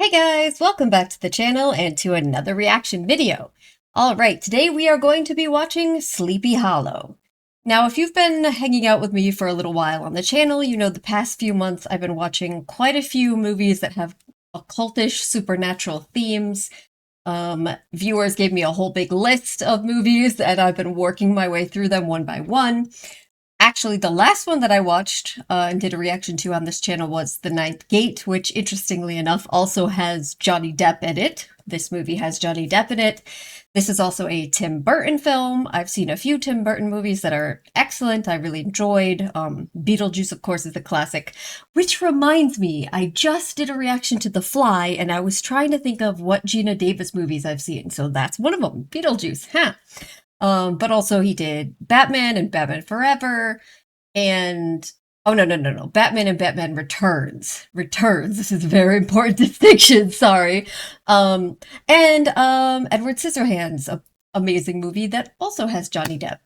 Hey guys, welcome back to the channel and to another reaction video. Alright, today we are going to be watching Sleepy Hollow. Now, if you've been hanging out with me for a little while on the channel, you know the past few months I've been watching quite a few movies that have occultish, supernatural themes. Viewers gave me a whole big list of movies and I've been working my way through them one by one. Actually, the last one that I watched and did a reaction to on this channel was The Ninth Gate, which interestingly enough also has Johnny Depp in it. This movie has Johnny Depp in it. This is also a Tim Burton film. I've seen a few Tim Burton movies that are excellent. I really enjoyed. Beetlejuice, of course, is the classic. Which reminds me, I just did a reaction to The Fly, and I was trying to think of what Gina Davis movies I've seen. So that's one of them, Beetlejuice, huh? But also he did Batman and Batman Forever, and oh no, Batman and Batman Returns. This is a very important distinction, sorry. And Edward Scissorhands, an amazing movie that also has Johnny Depp.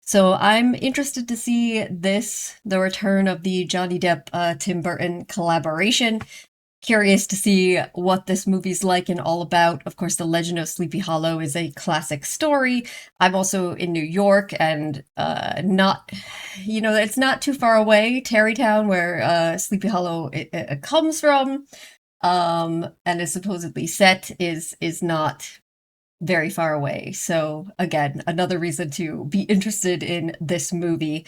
So I'm interested to see the return of the Johnny Depp Tim Burton collaboration. Curious to see what this movie's like and all about. Of course, The Legend of Sleepy Hollow is a classic story. I'm also in New York and it's not too far away, Tarrytown, where Sleepy Hollow comes from, and is supposedly set, is not very far away. So again, another reason to be interested in this movie.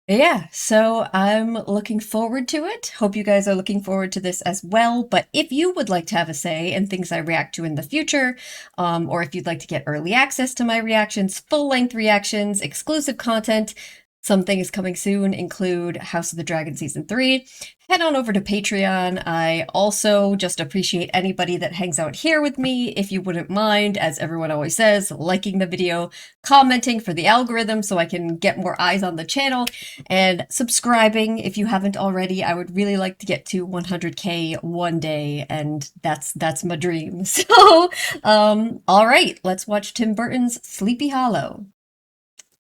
Yeah, so I'm looking forward to it. Hope you guys are looking forward to this as well. But if you would like to have a say in things I react to in the future, or if you'd like to get early access to my reactions, full-length reactions, exclusive content, some things coming soon include House of the Dragon Season 3. Head on over to Patreon. I also just appreciate anybody that hangs out here with me. If you wouldn't mind, as everyone always says, liking the video, commenting for the algorithm so I can get more eyes on the channel, and subscribing if you haven't already. I would really like to get to 100K one day, and that's my dream. So, all right, let's watch Tim Burton's Sleepy Hollow.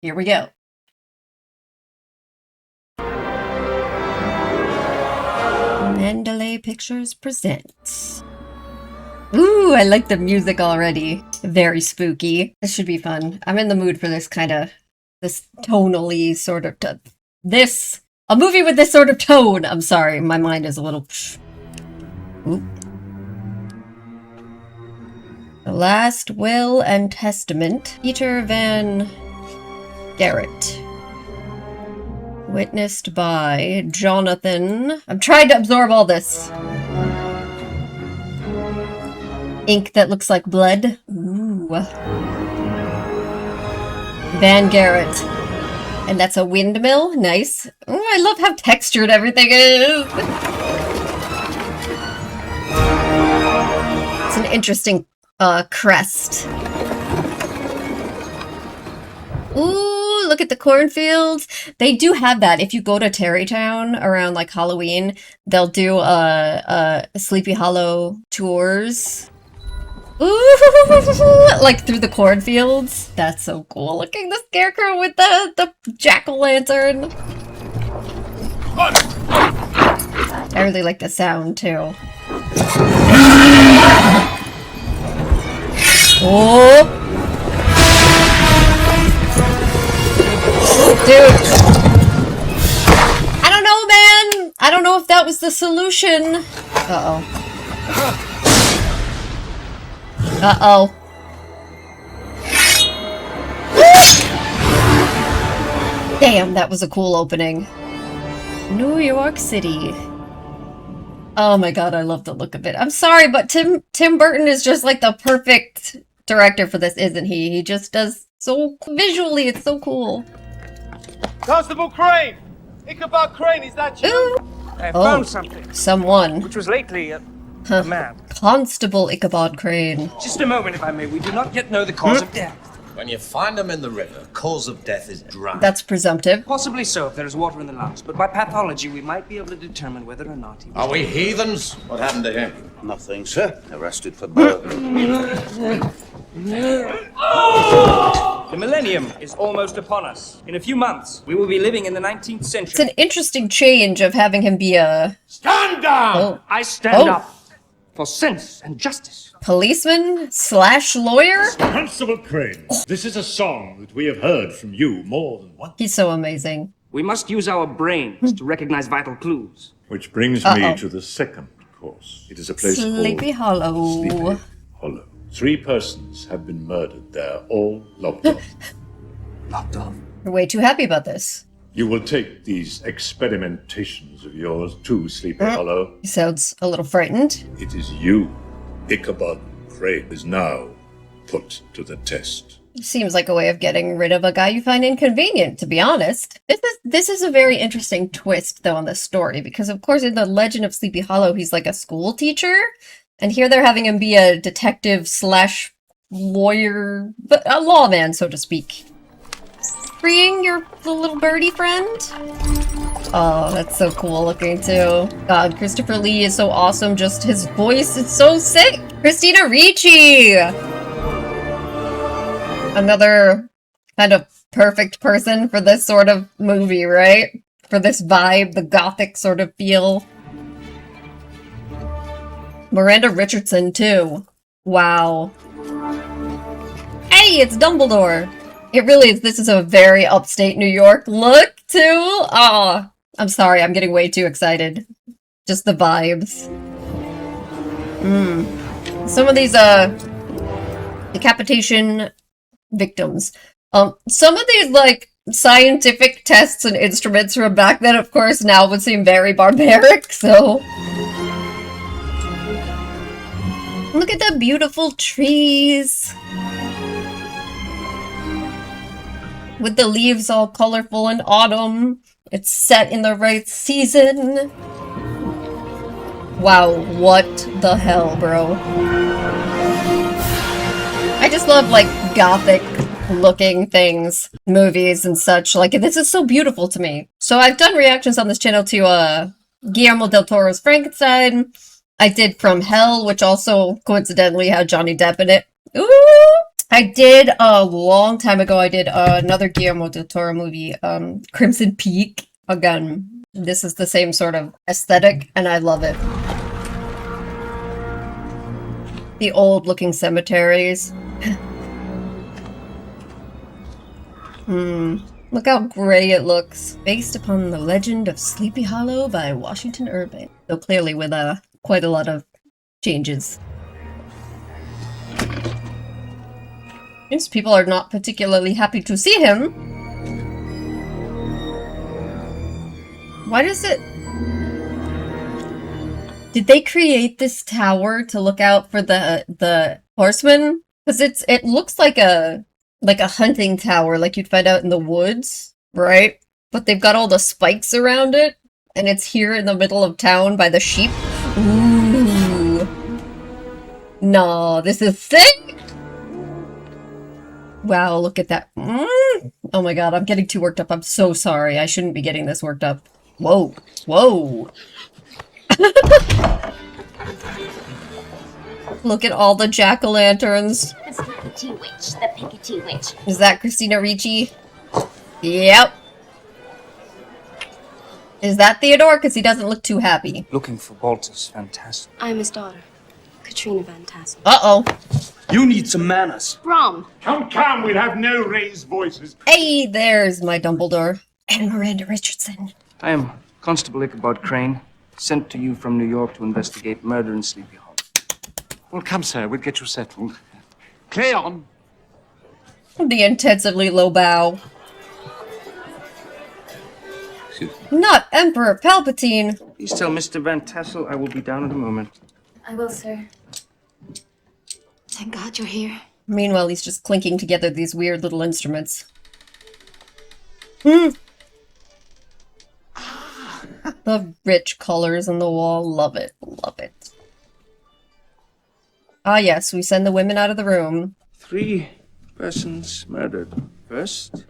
Here we go. Mandalay Pictures presents. Ooh, I like the music already. Very spooky. This should be fun. I'm in the mood for this tonally sort of, a movie with this sort of tone. I'm sorry, my mind is a little. Ooh. The Last Will and Testament. Peter Van Garrett. Witnessed by Jonathan. I'm trying to absorb all this. Ink that looks like blood. Ooh. Van Garrett. And that's a windmill. Nice. Oh, I love how textured everything is. It's an interesting crest. Ooh. Look at the cornfields. They do have that. If you go to Tarrytown around like Halloween, they'll do Sleepy Hollow tours. Ooh, like through the cornfields. That's so cool. Looking the scarecrow with the jack-o'-lantern. I really like the sound too. Oh. Dude, I don't know, man. I don't know if that was the solution. Uh-oh. Uh-oh. Damn, that was a cool opening. New York City. Oh my god, I love the look of it. I'm sorry, but Tim Burton is just like the perfect director for this, isn't he? He just does so visually, it's so cool. Constable Crane! Ichabod Crane, is that you? Ooh. I found something. Someone. Which was lately a man. Constable Ichabod Crane. Just a moment, if I may. We do not yet know the cause of death. When you find them in the river, cause of death is drowned. That's presumptive. Possibly so, if there is water in the lungs. But by pathology, we might be able to determine whether or not he was... Are we heathens? What happened to him? Nothing, sir. Arrested for burglary. The millennium is almost upon us. In a few months, we will be living in the 19th century. It's an interesting change of having him be a... Stand down! Oh. I stand up. for sense and justice. Policeman slash lawyer? Constable Crane, this is a song that we have heard from you more than once. He's so amazing. We must use our brains to recognize vital clues. Which brings me to the second course. It is a place Sleepy called Hollow. Sleepy Hollow. 3 persons have been murdered there, all locked up. Locked up. You're way too happy about this. You will take these experimentations of yours to Sleepy Hollow. He sounds a little frightened. It is you, Ichabod Crane, is now put to the test. Seems like a way of getting rid of a guy you find inconvenient, to be honest. This is a very interesting twist, though, on the story, because, of course, in the Legend of Sleepy Hollow, he's like a school teacher, and here they're having him be a detective slash lawyer, but a lawman, so to speak. Freeing your little birdie friend? Oh, that's so cool looking, too. God, Christopher Lee is so awesome, just his voice is so sick! Christina Ricci! Another kind of perfect person for this sort of movie, right? For this vibe, the gothic sort of feel. Miranda Richardson, too. Wow. Hey, it's Dumbledore! It really is, this is a very upstate New York look, too! Oh, I'm sorry, I'm getting way too excited. Just the vibes. Some of these, decapitation victims. Some of these, like, scientific tests and instruments from back then, of course, now would seem very barbaric, so... Look at the beautiful trees! With the leaves all colorful in autumn. It's set in the right season. Wow, what the hell, bro? I just love, like, gothic looking things, movies and such. Like, this is so beautiful to me. So I've done reactions on this channel to Guillermo del Toro's Frankenstein. I did From Hell, which also coincidentally had Johnny Depp in it. Ooh! I did a long time ago, I did another Guillermo del Toro movie, Crimson Peak. Again, this is the same sort of aesthetic, and I love it. The old looking cemeteries. Look how gray it looks. Based upon the legend of Sleepy Hollow by Washington Irving. So clearly with quite a lot of changes. Since people are not particularly happy to see him. Why does it... Did they create this tower to look out for the horsemen? Because it looks like a hunting tower, like you'd find out in the woods, right? But they've got all the spikes around it, and it's here in the middle of town by the sheep. Ooh. No, this is sick! Wow, look at that. Oh my god, I'm getting too worked up. I'm so sorry. I shouldn't be getting this worked up. Whoa. Whoa. Look at all the jack-o'-lanterns. The Pickety Witch, the Pickety Witch. Is that Christina Ricci? Yep. Is that Theodore? Because he doesn't look too happy. Looking for Baltus Van Tassel. I'm his daughter, Katrina Van Tassel. Uh-oh. You need some manners. Brom. Come, we'll have no raised voices. Hey, there's my Dumbledore. And Miranda Richardson. I am Constable Ichabod Crane, sent to you from New York to investigate murder in Sleepy Hollow. Well, come, sir. We'll get you settled. Play on. The intensively low bow. Excuse me. Not Emperor Palpatine. Please tell Mr. Van Tassel I will be down in a moment. I will, sir. Thank God you're here. Meanwhile, he's just clinking together these weird little instruments. The rich colors on the wall. Love it. Love it. Ah, yes, we send the women out of the room. 3 persons murdered. First,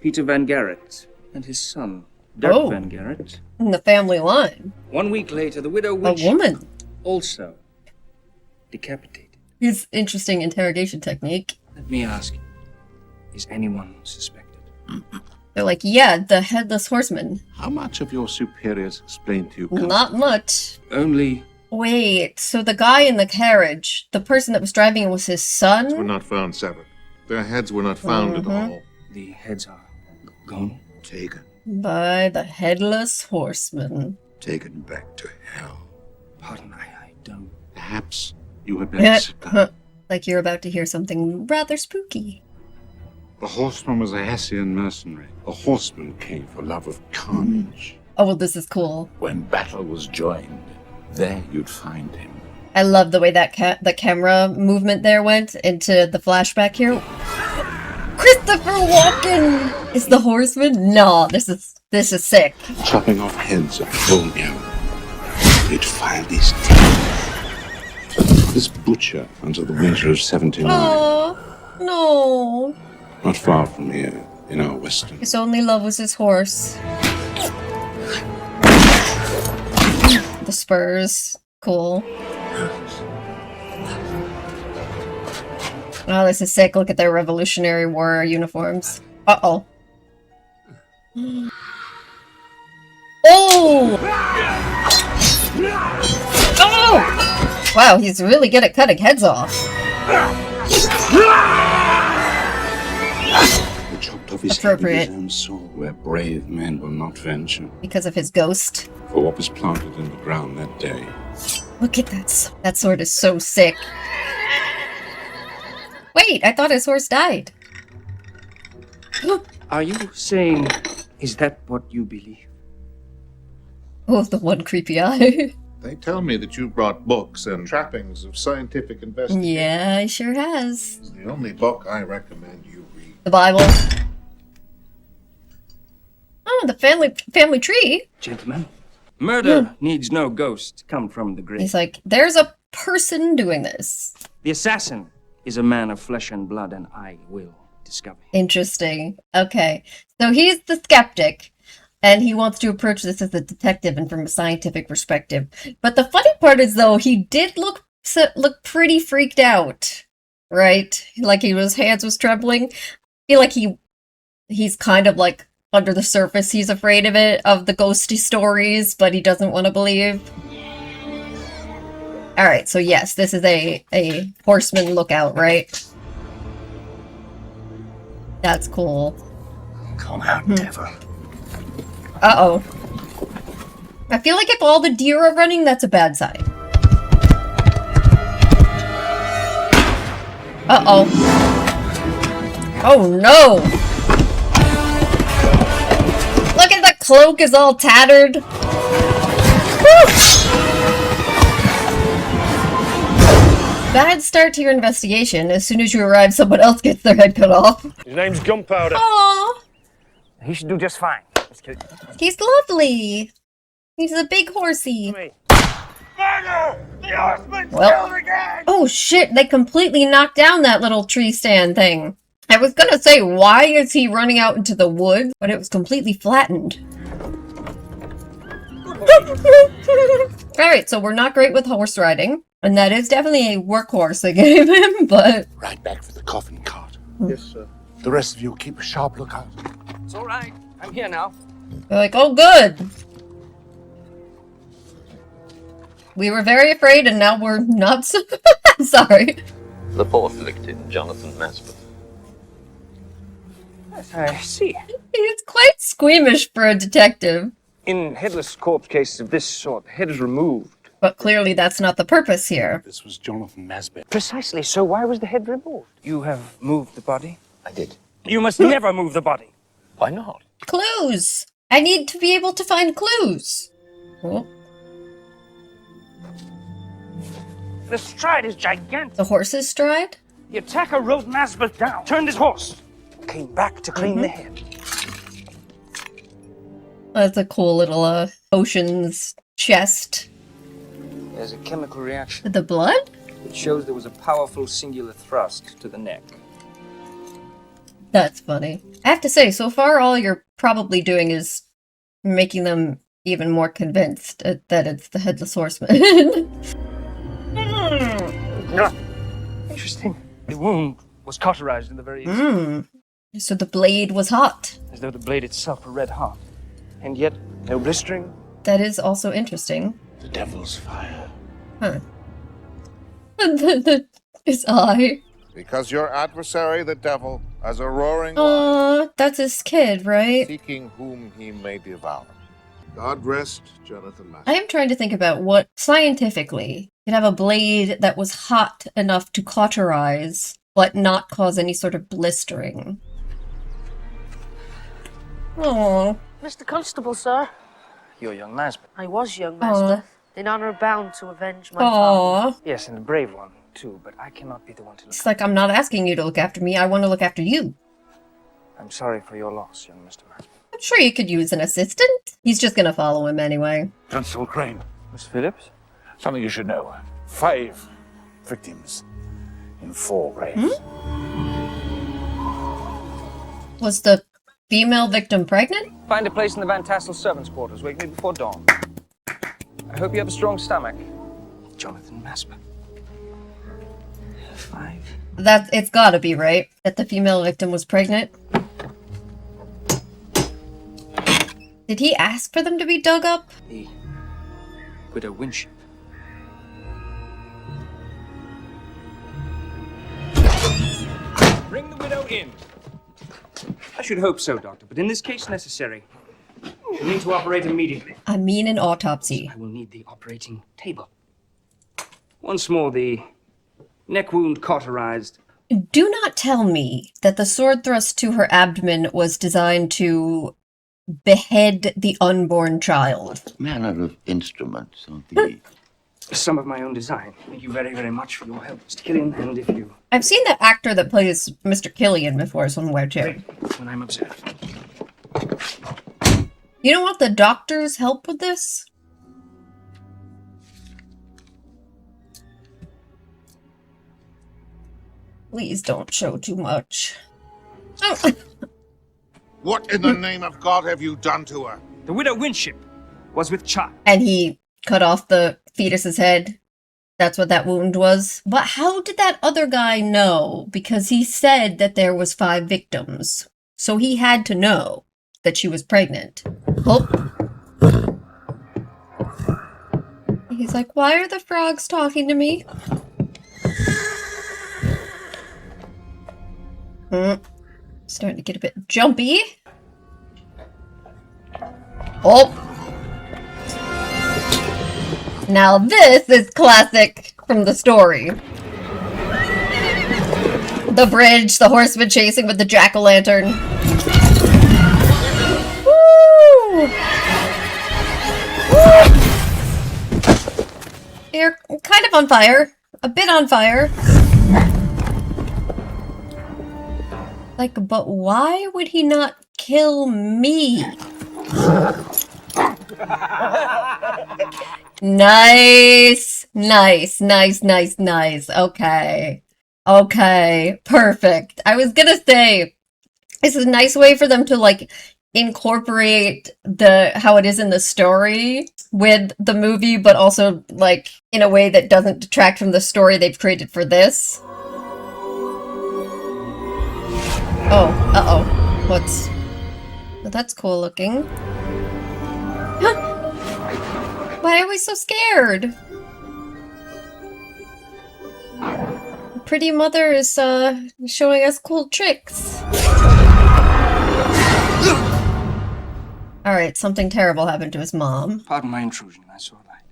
Peter Van Garrett and his son, Dirk Oh. Van Garrett. In the family line. 1 week later, the widow A witch woman. also decapitated. His interesting interrogation technique. Let me ask you, is anyone suspected? They're like, yeah, the headless horseman. How much of your superiors explained to you? Not much. Only Wait, so the guy in the carriage, the person that was driving it was his Were son? not found severed. Their heads were not found at all. The heads are gone. Taken. By the Headless Horseman. Taken back to hell. Pardon, I don't. Perhaps you had better sit down. Like you're about to hear something rather spooky. The horseman was a Hessian mercenary. The horseman came for love of carnage. Oh, well, this is cool. When battle was joined, there you'd find him. I love the way that the camera movement there went into the flashback here. Christopher Walken is the horseman? No, this is sick. Chopping off heads at full gallop. You'd find these teeth. This butcher until the winter of 79. Oh, no. Not far from here, in our western. His only love was his horse. The spurs. Cool. Oh, this is sick. Look at their Revolutionary War uniforms. Uh-oh. Oh! Oh! Wow, he's really good at cutting heads off. They chopped off his head with Appropriate. his own sword, where brave men will not venture. Because of his ghost. For what was planted in the ground that day. Look at that. That sword is so sick. Wait, I thought his horse died. Are you saying, is that what you believe? Oh, the one creepy eye. They tell me that you brought books and trappings of scientific investigation. Yeah, he sure has. It's the only book I recommend you read. The Bible. Oh, the family tree. Gentlemen, murder needs no ghost come from the grave. He's like, there's a person doing this. The assassin is a man of flesh and blood, and I will discover him. Interesting. Okay. So he's the skeptic, and he wants to approach this as a detective and from a scientific perspective. But the funny part is, though, he did look pretty freaked out, right? Like his hands was trembling. I feel like he's kind of like under the surface. He's afraid of the ghosty stories, but he doesn't want to believe. All right, so yes, this is a horseman lookout, right? That's cool. Come out, devil. Uh-oh. I feel like if all the deer are running, that's a bad sign. Uh-oh. Oh, no! Look at the cloak is all tattered. Woo! Bad start to your investigation. As soon as you arrive, someone else gets their head cut off. His name's Gunpowder. Aww. He should do just fine. Just kidding. He's lovely. He's a big horsey. Murder! The horseman Well, killed again! oh shit, they completely knocked down that little tree stand thing. I was gonna say, why is he running out into the woods? But it was completely flattened. Alright, so we're not great with horse riding. And that is definitely a workhorse they gave him, but... Right back for the coffin cart. Yes, sir. The rest of you keep a sharp lookout. It's all right. I'm here now. They're like, oh good! We were very afraid and now we're not so... Sorry. The poor afflicted Jonathan Masbeth. Yes, I see. He's quite squeamish for a detective. In headless corpse cases of this sort, the head is removed. But clearly that's not the purpose here. This was Jonathan Masbeth. Precisely. So why was the head removed? You have moved the body? I did. You must never move the body. Why not? Clues! I need to be able to find clues. Oh, The stride is gigantic. the horse's stride? The attacker rode Masbeth down, turned his horse, came back to clean the head. That's a cool little ocean's chest. There's a chemical reaction. The blood? It shows there was a powerful singular thrust to the neck. That's funny. I have to say, so far all you're probably doing is making them even more convinced that it's the Headless Horseman. Interesting. The wound was cauterized in the very So the blade was hot. as though the blade itself were red hot. And yet, no blistering. That is also interesting. The devil's fire. Huh. His eye. Because your adversary, the devil, as a roaring Aw, that's his kid, right? seeking whom he may devour. God rest Jonathan Master. I am trying to think about what, scientifically, could have a blade that was hot enough to cauterize, but not cause any sort of blistering. Oh. Mr. Constable, sir. You're young Masbeth. I was young master. In honor bound to avenge my father. Aw. Yes, and a brave one, too, but I cannot be the one to look. It's like I'm not asking you to look after me, I want to look after you. I'm sorry for your loss, young Mr. Masbeth. I'm sure you could use an assistant. He's just gonna follow him anyway. Constable Crane, Miss Phillips? something you should know. 5 victims in 4 graves. Was the female victim pregnant? Find a place in the Van Tassel servants' quarters. Wake me before dawn. I hope you have a strong stomach. Jonathan Masbeth. 5. It's gotta be, right? That the female victim was pregnant? Did he ask for them to be dug up? The widow Winship. Bring the widow in. I should hope so, Doctor, but in this case necessary. We need to operate immediately. I mean an autopsy. I will need the operating table. Once more, the neck wound cauterized. Do not tell me that the sword thrust to her abdomen was designed to behead the unborn child. Manner of instruments, aren't they? Some of my own design. Thank you very, very much for your help, Mr. Killian, and if you... I've seen the actor that plays Mr. Killian before somewhere too. When I'm observed. You don't want the doctor's help with this? Please don't show too much. Oh. What in the name of God have you done to her? The widow Winship was with child. And he cut off the fetus's head. That's what that wound was. But how did that other guy know? Because he said that there was 5 victims. So he had to know that she was pregnant. Oh. He's like, why are the frogs talking to me? Starting to get a bit jumpy. Oh. Now this is classic from the story. The bridge, the horseman chasing with the jack-o'-lantern. Woo! Woo! They're kind of on fire. A bit on fire. Like, but why would he not kill me? Nice. Nice, nice, nice, nice. Okay. Okay. Perfect. I was gonna say, it's a nice way for them to, like, incorporate how it is in the story with the movie, but also, like, in a way that doesn't detract from the story they've created for this. Oh, uh-oh. What's... Well, that's cool looking. Why are we so scared? Pretty mother is, showing us cool tricks. Alright, something terrible happened to his mom. Pardon my intrusion, I saw that.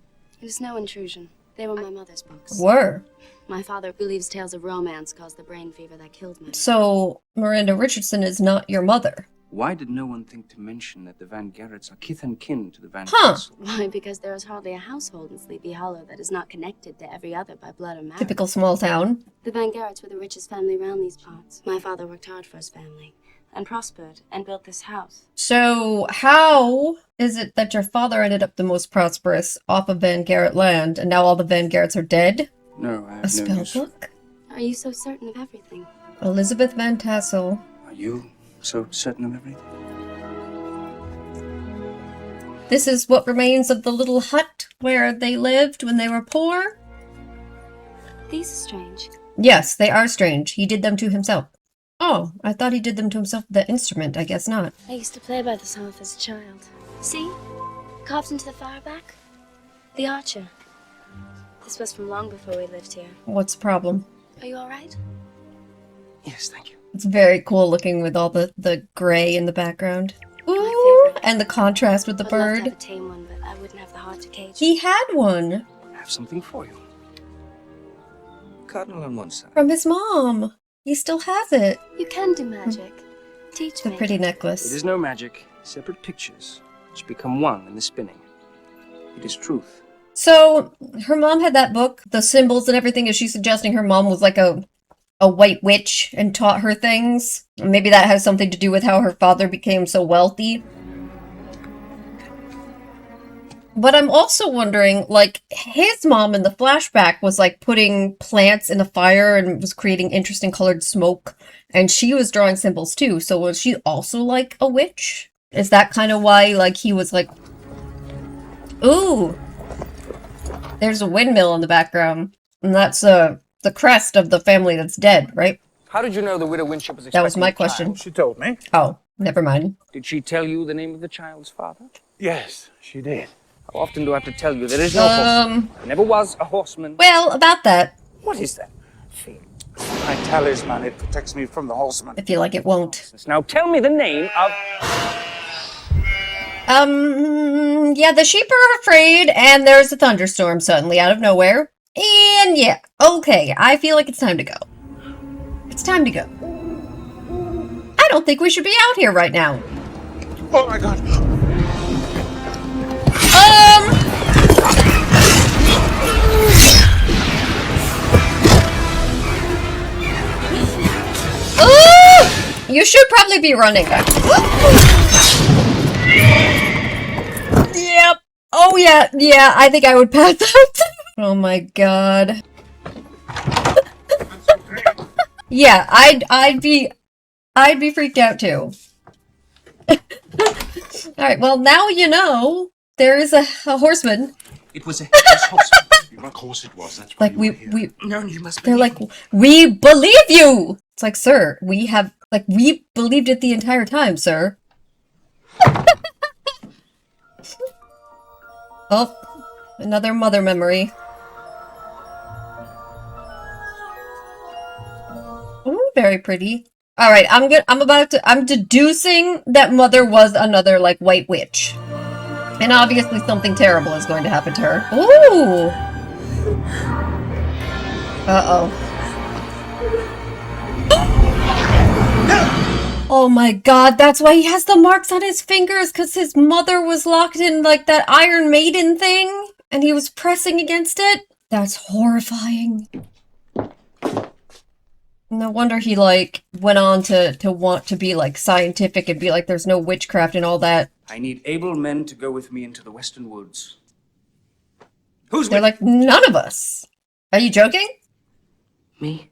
It was no intrusion. They were my mother's books. Were. My father believes tales of romance caused the brain fever that killed me. So, Miranda Richardson is not your mother. Why did no one think to mention that the Van Garretts are kith and kin to the Van Tassel? Why, because there is hardly a household in Sleepy Hollow that is not connected to every other by blood or marriage. Typical small town. The Van Garretts were the richest family around these parts. My father worked hard for his family, and prospered, and built this house. So, how is it that your father ended up the most prosperous off of Van Garrett land, and now all the Van Garretts are dead? No, I have A spell book? Are you so certain of everything? Elizabeth Van Tassel. Are you so certain of everything? This is what remains of the little hut where they lived when they were poor? These are strange. Yes, they are strange. He did them to himself. Oh, I thought he did them to himself with the instrument. I guess not. I used to play by this harp as a child. See? Carved into the fire back? The archer. This was from long before we lived here. What's the problem? Are you all right? Yes, thank you. It's very cool looking with all the gray in the background. Ooh, and the contrast with the I'd love to bird. have a tame one, but I wouldn't have the heart to cage. He had one. I have something for you. Cardinal on one side. From his mom. He still has it. You can do magic. Teach The me. pretty It necklace. is no magic. Separate pictures, which become one in the spinning. It is truth. So, her mom had that book, the symbols and everything. Is she suggesting her mom was like a white witch and taught her things? Maybe that has something to do with how her father became so wealthy. But I'm also wondering, like, his mom in the flashback was like putting plants in a fire and was creating interesting colored smoke. And she was drawing symbols too. So was she also like a witch? Is that kind of why, like, he was like... Ooh! There's a windmill in the background. And that's the crest of the family that's dead, right? How did you know the widow Winship was expecting That was my a child? question. She told me. Oh, never mind. Did she tell you the name of the child's father? Yes, she did. How often do I have to tell you there is no horseman? There never was a horseman. Well, about that. What is that? My talisman, it protects me from the horseman. I feel like it won't. Now tell me the name of... Yeah, the sheep are afraid, and there's a thunderstorm suddenly out of nowhere. And yeah, okay, I feel like it's time to go. It's time to go. I don't think we should be out here right now. Oh my god. Ooh! You should probably be running. Yep. Oh yeah, yeah, I think I would pass out. Oh my god. Yeah, I'd be freaked out too. Alright, well now you know there is a horseman. It was a horseman. Of course it was. That's why Like we No, you must they're like, we believe you! It's like, sir, we believed it the entire time, sir. Oh, another mother memory. Ooh, very pretty. Alright, I'm deducing that mother was another, like, white witch. And obviously something terrible is going to happen to her. Ooh! Uh-oh. Oh my god, that's why he has the marks on his fingers, because his mother was locked in, like, that Iron Maiden thing, and he was pressing against it? That's horrifying. No wonder he, like, went on to want to be, like, scientific and be like, there's no witchcraft and all that. I need able men to go with me into the western woods. Who's They're like, none of us. Are you joking? Me?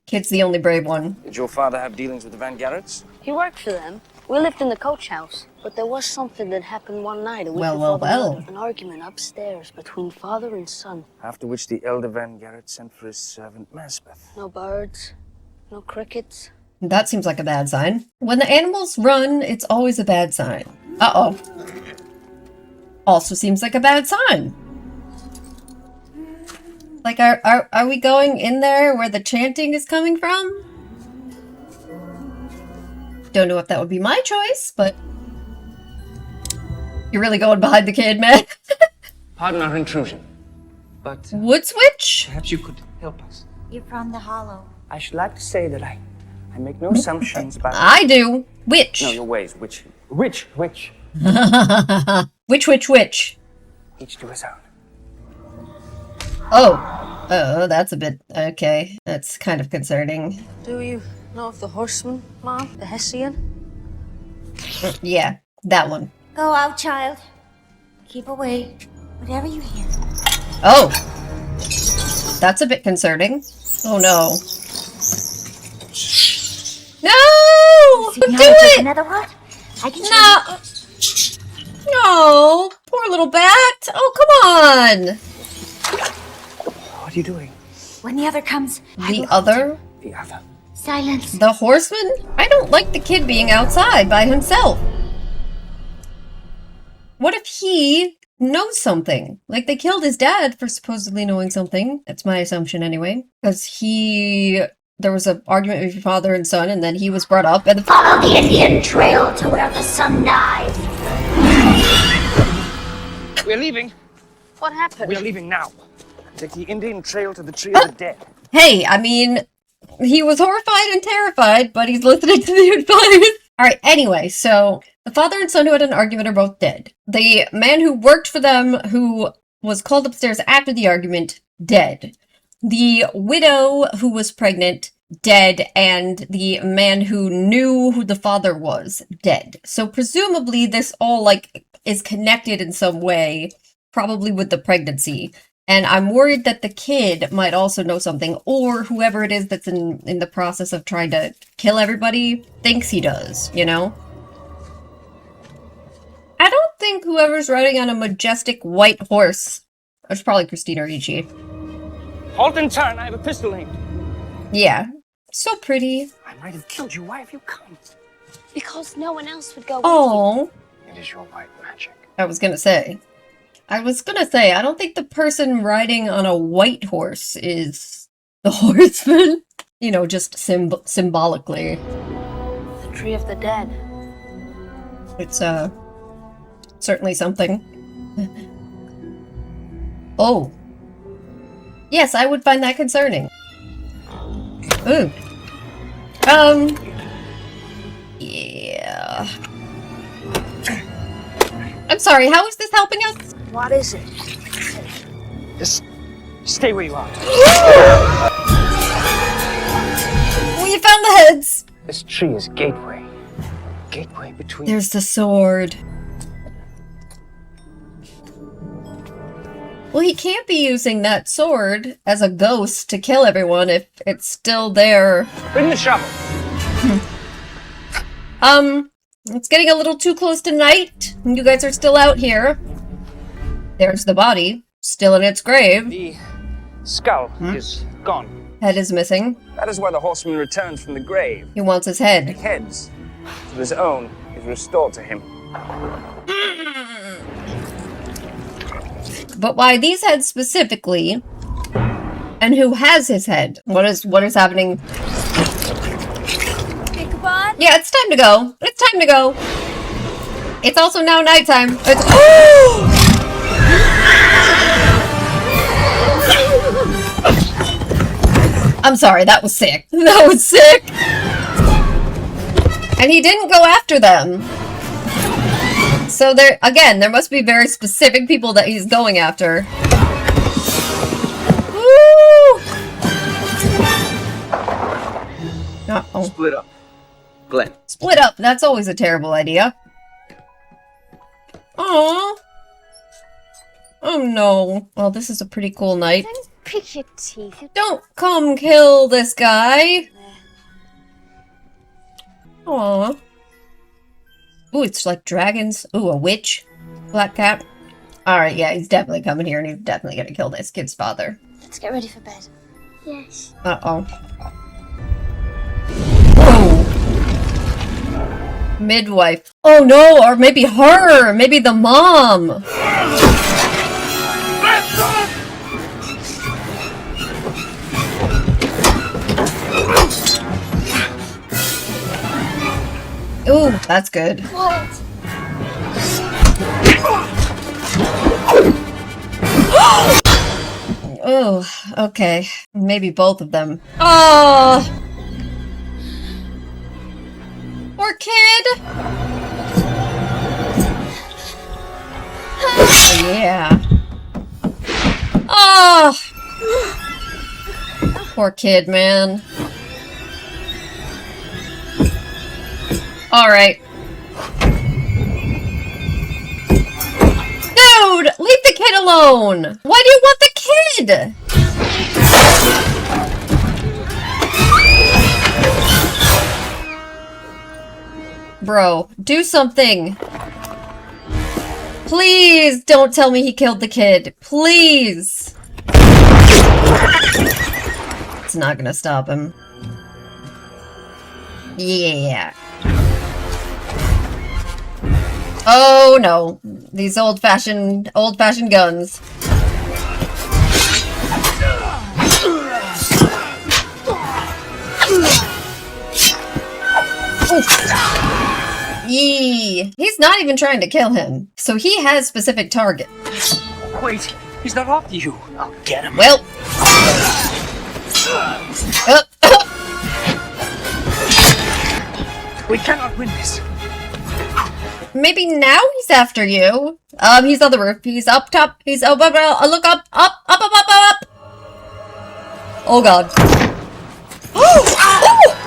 Kid's the only brave one. Did your father have dealings with the Van Garretts? He worked for them. We lived in the coach house. But there was something that happened one night, a week Well. An argument upstairs between father and son. After which the elder Van Garrett sent for his servant Maspeth. No birds, no crickets. That seems like a bad sign. When the animals run, it's always a bad sign. Uh-oh. Also seems like a bad sign. Like, are we going in there where the chanting is coming from? Don't know if that would be my choice, but... You're really going behind the kid, man. Pardon our intrusion, but... Wood switch? Perhaps you could help us. You're from the Hollow. I should like to say that I make no assumptions about... I do. Witch. No, your ways. Which? Which? Which? Each to his own. Oh, that's a bit... Okay, that's kind of concerning. Do you know of the horseman, Mom? The Hessian? Yeah, that one. Go out, child. Keep away. Whatever you hear. Oh! That's a bit concerning. Oh no. No! See, Do now it's it! another what? I can No! No! Poor little bat! Oh, come on! What are you doing? When the other comes, The other? The other. Silence. The horseman? I don't like the kid being outside by himself. What if he knows something. Like, they killed his dad for supposedly knowing something. That's my assumption anyway. Because there was an argument with your father and son, and then he was brought up, and Follow the Indian trail to where the sun died. We're leaving. What happened? We're leaving now. Take the Indian trail to the Tree of the Dead. Hey, I mean, he was horrified and terrified, but he's listening to the advice. Alright, anyway, so the father and son who had an argument are both dead. The man who worked for them, who was called upstairs after the argument, dead. The widow who was pregnant, dead, and the man who knew who the father was, dead. So presumably this all, like, is connected in some way, probably with the pregnancy. And I'm worried that the kid might also know something, or whoever it is that's in the process of trying to kill everybody thinks he does, you know? I don't think whoever's riding on a majestic white horse, it's probably Christina Ricci. Halt and turn, I have a pistol aimed. Yeah, so pretty. I might have killed you. Why have you come? Because no one else would go with Oh, It is your white magic. I was gonna say, I don't think the person riding on a white horse is the horseman. You know, just symbolically. The Tree of the Dead. It's, certainly something. Oh. Yes, I would find that concerning. Ooh. Yeah. I'm sorry, how is this helping us? What is it? Just stay where you are. We found the heads! This tree is gateway. Gateway between... There's the sword. Well, he can't be using that sword as a ghost to kill everyone if it's still there. Bring the shovel. It's getting a little too close to night. You guys are still out here. There's the body, still in its grave. The skull is gone. Head is missing. That is why the horseman returns from the grave. He wants his head. The heads of his own is restored to him. But why these heads specifically? And who has his head? What is happening? Ichabod? Yeah, it's time to go. It's time to go. It's also now nighttime. It's I'm sorry, that was sick. That was sick. And he didn't go after them. So there must be very specific people that he's going after. Woo! Uh-oh. Split up. Glenn. Split up. That's always a terrible idea. Aww. Oh no. Well, this is a pretty cool night. Don't pick your teeth. Don't come kill this guy. Aww. Ooh, it's like dragons. Ooh, a witch. Black cat. Alright, yeah, he's definitely coming here and he's definitely gonna kill this kid's father. Let's get ready for bed. Yes. Uh-oh. Whoa. Midwife. Oh no, or maybe her! Maybe the mom! Ooh, that's good. What? Oh, okay. Maybe both of them. Oh! Poor kid! Yeah. Oh! Poor kid, man. Alright. Dude! Leave the kid alone! Why do you want the kid? Bro, do something. Please don't tell me he killed the kid. Please. It's not gonna stop him. Yeah. Oh no, these old-fashioned guns. Yee. He's not even trying to kill him, so he has specific target. Wait, he's not after you. I'll get him. Well. We cannot win this. Maybe now he's after you. He's on the roof. He's up top. He's look up. Oh god. Oh!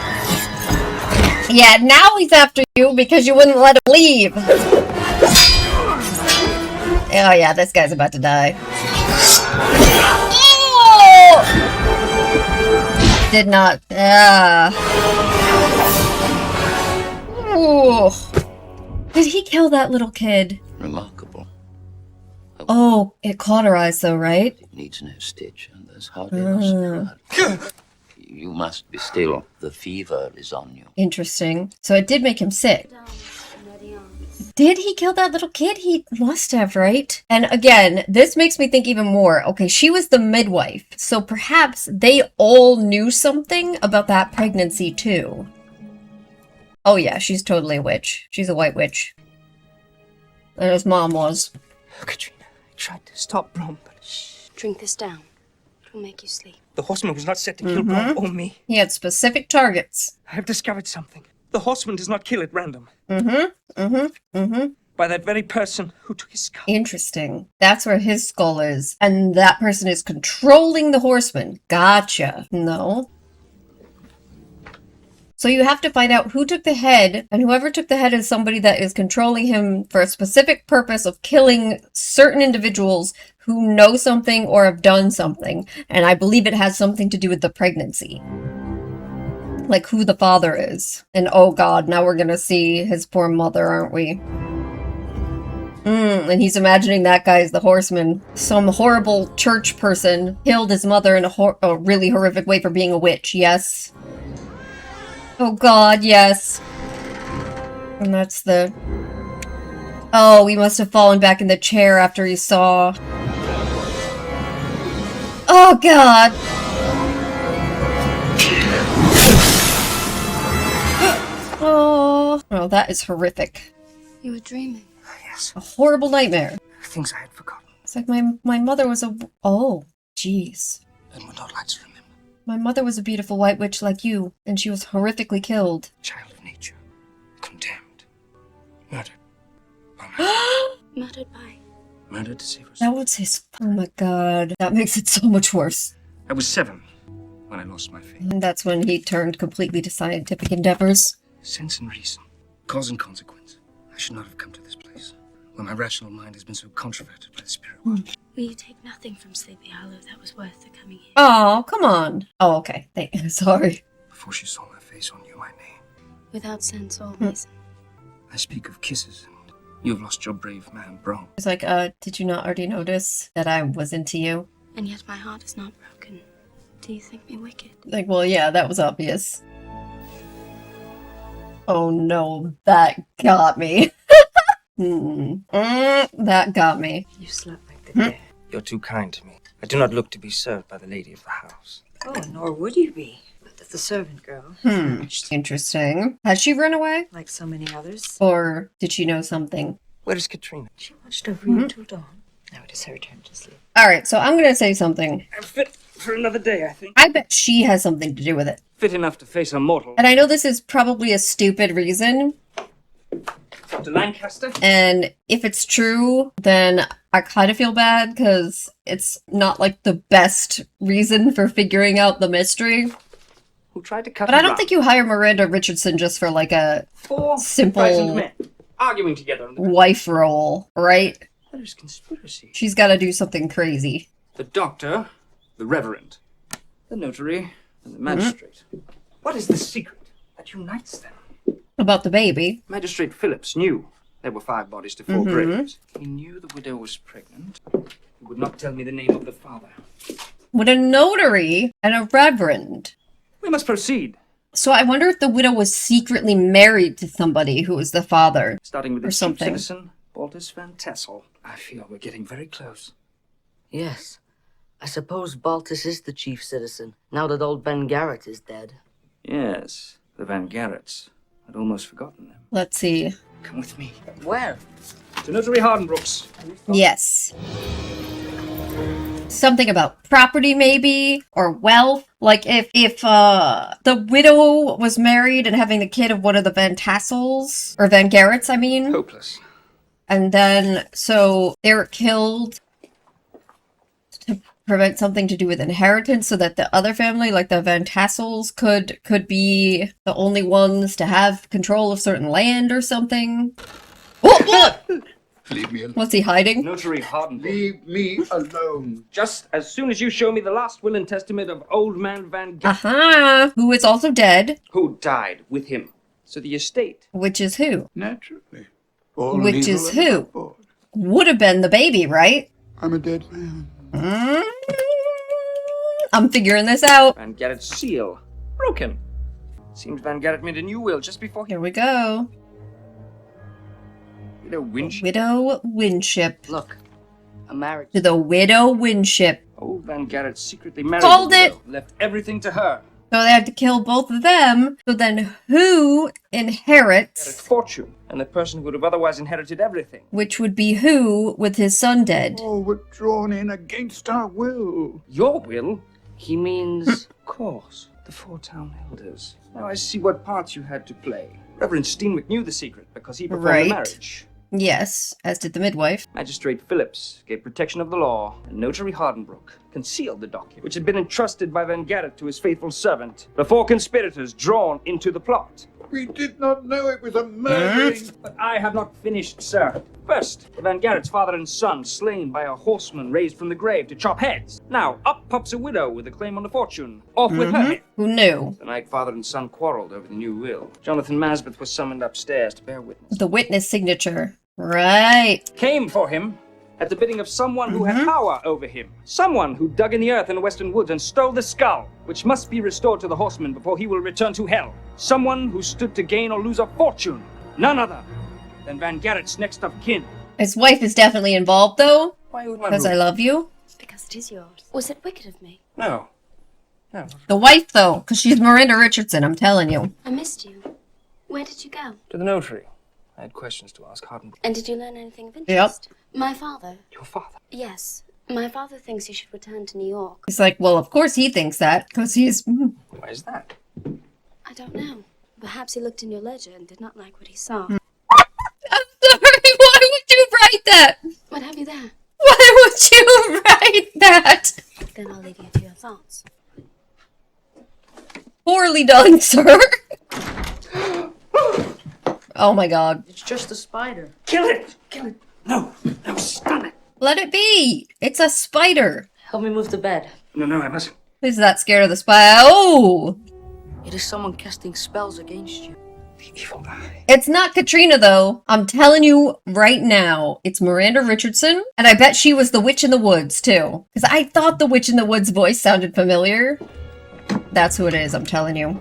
Yeah, now he's after you because you wouldn't let him leave. Oh yeah, this guy's about to die. Oh! Did not. Ooh. Did he kill that little kid? Remarkable. Oh, it cauterized though, right? It needs no stitch, and there's hardly enough blood. You must be still. The fever is on you. Interesting. So it did make him sick. Did he kill that little kid? He must have, right? And again, this makes me think even more. Okay, she was the midwife, so perhaps they all knew something about that pregnancy too. Oh yeah, she's totally a witch. She's a white witch. And his mom was. Katrina, I tried to stop Brom, but... Shh. Drink this down. It will make you sleep. The horseman was not set to kill Brom or me. He had specific targets. I have discovered something. The horseman does not kill at random. By that very person who took his skull. Interesting. That's where his skull is. And that person is controlling the horseman. Gotcha. No. So you have to find out who took the head, and whoever took the head is somebody that is controlling him for a specific purpose of killing certain individuals who know something or have done something. And I believe it has something to do with the pregnancy. Like who the father is. And oh god, now we're gonna see his poor mother, aren't we? And he's imagining that guy is the horseman. Some horrible church person killed his mother in a really horrific way for being a witch, yes? Oh god, yes. And that's the... Oh, he must have fallen back in the chair after he saw... Oh god! Oh, that is horrific. You were dreaming. Yes. A horrible nightmare. Things I had forgotten. It's like my mother was a... Oh, jeez. And would not like to remember. My mother was a beautiful white witch like you, and she was horrifically killed. Child of nature. Condemned. Murdered. Murdered by? Murdered to save herself. That was his... Oh my god. That makes it so much worse. I was 7 when I lost my faith. And that's when he turned completely to scientific endeavors. Sense and reason. Cause and consequence. I should not have come to this place, where my rational mind has been so controverted by the spirit world. Will you take nothing from Sleepy Hollow that was worth the coming here? Oh, come on. Oh, okay. Sorry. Before she saw my face or knew my name. Without sense or reason. I speak of kisses, and you have lost your brave man, Brom. It's like, did you not already notice that I was into you? And yet my heart is not broken. Do you think me wicked? Like, well, yeah, that was obvious. Oh no, that got me. That got me. You slept like the dead. You're too kind to me. I do not look to be served by the lady of the house. Oh, nor would you be. But the servant girl. Interesting. Has she run away? Like so many others. Or did she know something? Where is Katrina? She watched over you till dawn. Now it is her turn to sleep. Alright, so I'm gonna say something. I'm fit for another day, I think. I bet she has something to do with it. Fit enough to face a mortal. And I know this is probably a stupid reason. Dr. Lancaster? And if it's true, then I kind of feel bad because it's not like the best reason for figuring out the mystery. Who tried to cut But I don't think you hire Miranda Richardson just for like a 4 simple frightened men arguing together. Wife role, right? That is conspiracy. She's got to do something crazy. The doctor, the reverend, the notary, and the magistrate. What is the secret that unites them? About the baby. Magistrate Phillips knew there were 5 bodies to 4 graves. He knew the widow was pregnant. He would not tell me the name of the father. With a notary and a reverend. We must proceed. So I wonder if the widow was secretly married to somebody who was the father. Starting with or the chief something. citizen, Baltus Van Tassel. I feel we're getting very close. Yes. I suppose Baltus is the chief citizen, now that old Ben Garrett is dead. Yes, the Van Garretts. I'd almost forgotten them. Let's see. Come with me. Where? To Notary Hardenbrook's. Yes. Something about property, maybe, or wealth. Like if the widow was married and having the kid of one of the Van Tassels, or Van Garretts, I mean. Hopeless. And then, so they were killed to prevent something to do with inheritance, so that the other family, like the Van Tassels, could be the only ones to have control of certain land or something. What? Leave me alone. What's he hiding? Notary Hardenbrook. Leave me alone. Just as soon as you show me the last will and testament of old man Van Garrett. Aha! Who is also dead. Who died with him. So the estate. Which is who? Naturally. All Which legal is and who? abroad. Would have been the baby, right? I'm a dead man. I'm figuring this out. Van Garrett's seal. Broken. Seems Van Garrett made a new will just before he... Here we go. Widow Winship. Widow Winship. Look, a marriage. To the Widow Winship. Old Van Garrett secretly married Called the it! widow, left everything to her. So they had to kill both of them. So then who inherits? Garrett's fortune, and the person who would have otherwise inherited everything. Which would be who with his son dead? Oh, we're drawn in against our will. Your will? He means... Of course. The four town elders. Now I see what part you had to play. Reverend Steenwick knew the secret because he performed Right. the marriage. Yes, as did the midwife. Magistrate Phillips gave protection of the law, and Notary Hardenbrook concealed the document, which had been entrusted by Van Garrett to his faithful servant. The four conspirators drawn into the plot. We did not know it was a murdering. But I have not finished, sir. First, the Van Garrett's father and son slain by a horseman raised from the grave to chop heads. Now, up pops a widow with a claim on the fortune. Off with her head. Who knew? The night father and son quarreled over the new will. Jonathan Masbeth was summoned upstairs to bear witness. The witness signature. Right. Came for him at the bidding of someone who had power over him. Someone who dug in the earth in the western woods and stole the skull, which must be restored to the horseman before he will return to hell. Someone who stood to gain or lose a fortune. None other than Van Garrett's next of kin. His wife is definitely involved, though. Why would my Because I love you. Because it is yours. Was it wicked of me? No. No. The wife, though, because she's Miranda Richardson, I'm telling you. I missed you. Where did you go? To the notary. I had questions to ask Hardenbrook. And did you learn anything of interest? My father. Your father? Yes. My father thinks you should return to New York. He's like, well, of course he thinks that, because he's... Why is that? I don't know. Perhaps he looked in your ledger and did not like what he saw. I'm sorry, why would you write that? What have you there? Why would you write that? Then I'll leave you to your thoughts. Poorly done, sir. Oh my god. It's just a spider. Kill it! Kill it! No! No, stun it! Let it be. It's a spider. Help me move the bed. No, I mustn't. Who's that scared of the spider? Oh! It is someone casting spells against you. The evil eye. It's not Katrina, though. I'm telling you right now, it's Miranda Richardson. And I bet she was the witch in the woods, too. Because I thought the witch in the woods voice sounded familiar. That's who it is, I'm telling you.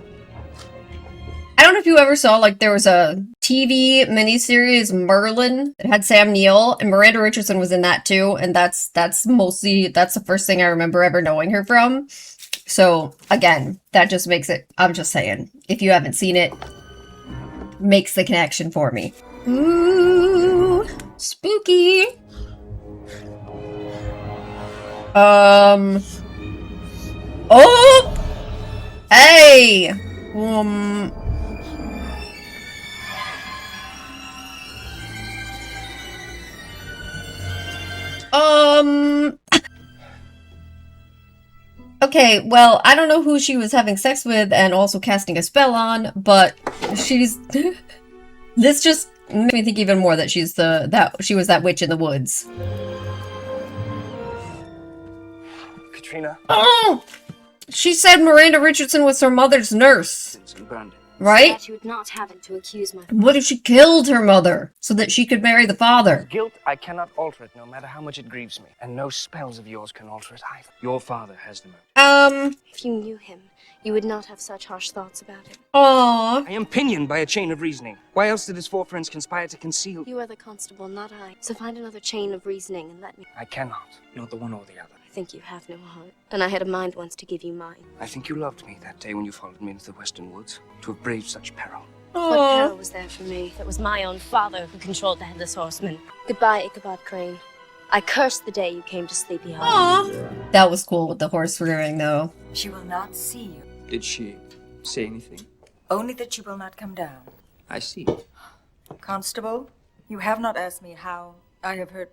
I don't know if you ever saw, like, there was a TV miniseries, Merlin, that had Sam Neill, and Miranda Richardson was in that too, and that's the first thing I remember ever knowing her from. So, again, that just makes it, I'm just saying, if you haven't seen it, makes the connection for me. Ooh, spooky. Oh! Hey! Okay, well, I don't know who she was having sex with and also casting a spell on, but she's... This just made me think even more that she was that witch in the woods. Katrina. Oh! She said Miranda Richardson was her mother's nurse. And burned it. Right? That you would not have it to accuse my What if she killed her mother so that she could marry the father? Guilt, I cannot alter it, no matter how much it grieves me. And no spells of yours can alter it either. Your father has the motive. If you knew him, you would not have such harsh thoughts about him. Aww. I am pinioned by a chain of reasoning. Why else did his four friends conspire to conceal? You are the constable, not I. So find another chain of reasoning and let me. I cannot. Not the one or the other. I think you have no heart. And I had a mind once to give you mine. I think you loved me that day when you followed me into the western woods. To have braved such peril. What peril was there for me? It was my own father who controlled the Headless Horseman. Goodbye, Ichabod Crane. I curse the day you came to Sleepy Hollow. Aww. That was cool with the horse rearing, though. She will not see you. Did she say anything? Only that she will not come down. I see. Constable, you have not asked me how I have heard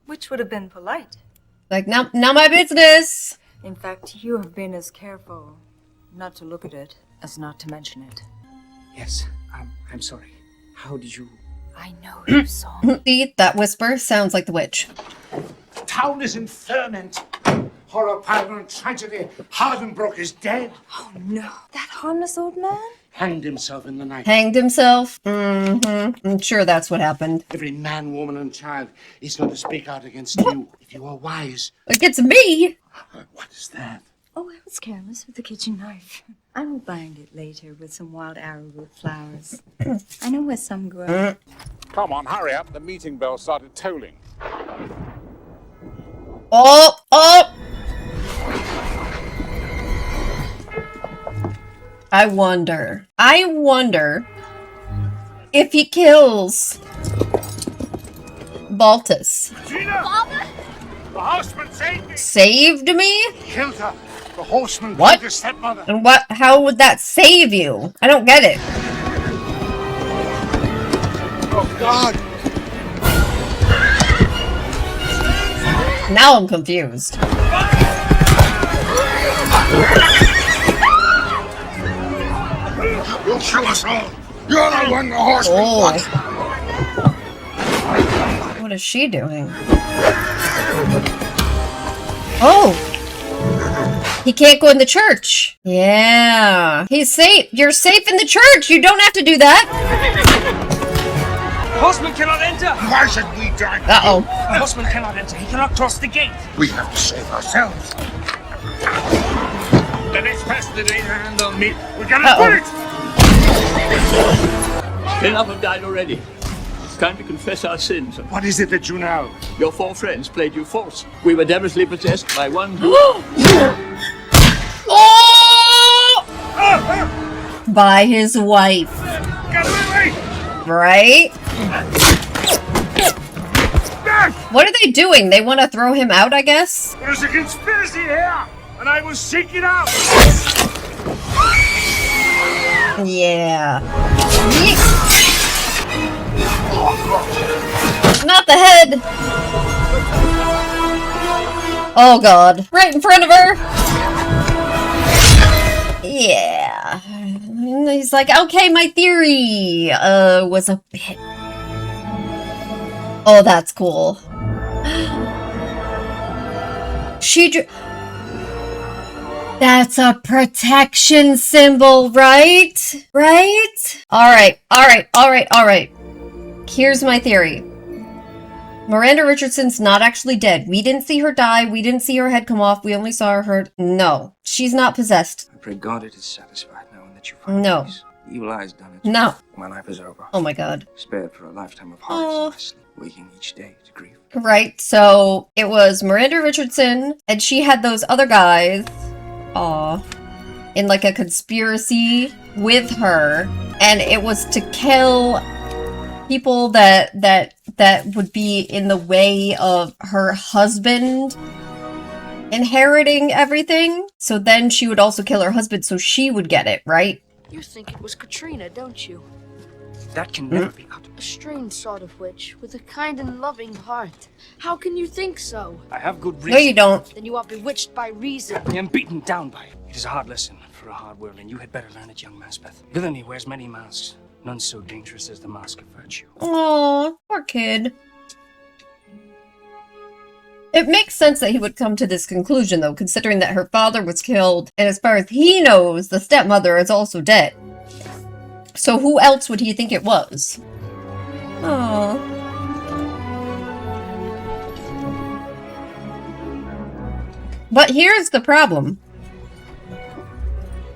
which would have been polite. Like, not my business. In fact, you have been as careful not to look at it as not to mention it. Yes, I'm sorry. How did you... I know you saw me. See, that whisper sounds like the witch. The town is in ferment. Horror, power, and tragedy. Hardenbrook is dead. Oh no, that harmless old man? Hanged himself in the night. Hanged himself? Mm-hmm. I'm sure that's what happened. Every man, woman, and child is going to speak out against you if you are wise. Against me? What is that? Oh, I was careless with the kitchen knife. I will bind it later with some wild arrowroot flowers. I know where some grow. Come on, hurry up. The meeting bell started tolling. Oh! I wonder if he kills Baltus. Father? The horseman saved me! Saved me? Killed her! The horseman What? killed her stepmother! And how would that save you? I don't get it. Oh, God! Now I'm confused. You'll kill us all! You're the one the horseman wants! What is she doing? Oh! He can't go in the church. Yeah. He's safe. You're safe in the church. You don't have to do that. The horseman cannot enter! Why should we die? Uh-oh. The horseman cannot enter. He cannot cross the gate. We have to save ourselves. The next person to lay their hand on me, we're gonna put it! Enough have died already. It's time to confess our sins. What is it that you know? Your four friends played you false. We were devilishly possessed by one who... Oh! By his wife. Get away! Right? What are they doing? They want to throw him out, I guess? There's a conspiracy here, and I will seek it out! Yeah. Not the head! Oh god. Right in front of her! Yeah. He's like, okay, my theory was a bit... Oh, that's cool. That's a protection symbol, right? Right? Alright. Here's my theory. Miranda Richardson's not actually dead. We didn't see her die. We didn't see her head come off. We only saw her... No. She's not possessed. I pray God it is satisfied now and that you find No. peace. Evil eyes done it. No. My life is over. Oh my god. Spared for a lifetime of heartaches in my sleep, waking each day to grief. Right, so it was Miranda Richardson, and she had those other guys, in like a conspiracy with her, and it was to kill people that would be in the way of her husband inheriting everything. So then she would also kill her husband so she would get it, right? You think it was Katrina, don't you? That can never be out. A strange sort of witch, with a kind and loving heart. How can you think so? I have good reason. No, you don't. Then you are bewitched by reason. I am beaten down by it. It is a hard lesson for a hard world, and you had better learn it, young Maspeth. Villainy wears many masks, none so dangerous as the mask of virtue. Aw, poor kid. It makes sense that he would come to this conclusion, though, considering that her father was killed, and as far as he knows, the stepmother is also dead. So who else would he think it was? Oh. But here's the problem.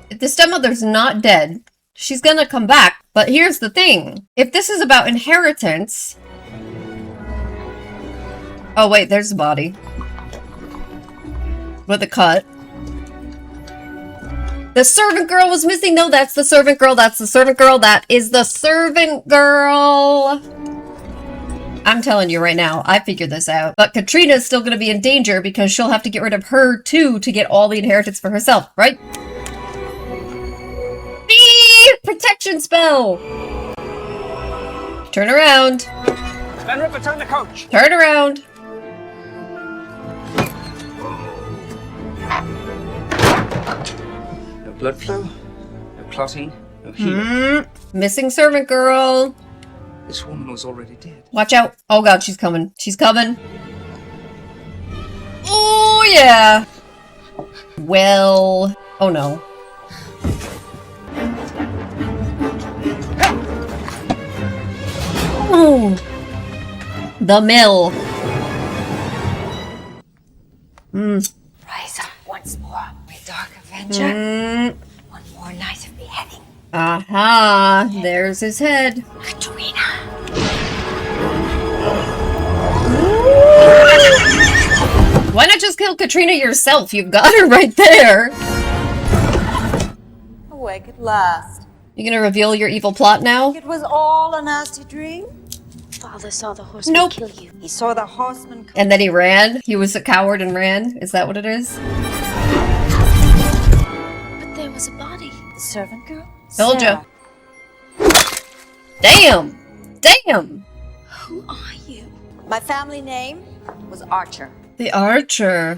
If the stepmother's not dead, she's gonna come back. But here's the thing. If this is about inheritance... Oh wait, there's the body. With a cut. The servant girl was missing. No, that's the servant girl. That's the servant girl. That is the servant girl. I'm telling you right now, I figured this out. But Katrina is still going to be in danger because she'll have to get rid of her too to get all the inheritance for herself, right? Bee! Protection spell! Turn around. Then Ripper, turn the coach. Turn around. No blood flow, no clotting, no healing. Missing servant girl. This woman was already dead. Watch out. Oh god, she's coming. She's coming. Oh yeah. Well, oh no. Ooh. The mill. Rise up once more, my dark avenger. One more night of beheading. Aha, there's his head. Katrina. Why not just kill Katrina yourself? You've got her right there. Awake at last. You gonna reveal your evil plot now? It was all a nasty dream. Father saw the horseman kill you. He saw the horseman come. And then he ran? He was a coward and ran? Is that what it is? But there was a body. The servant girl? Told Sarah. you. Damn! Damn! Who are you? My family name was Archer. The Archer.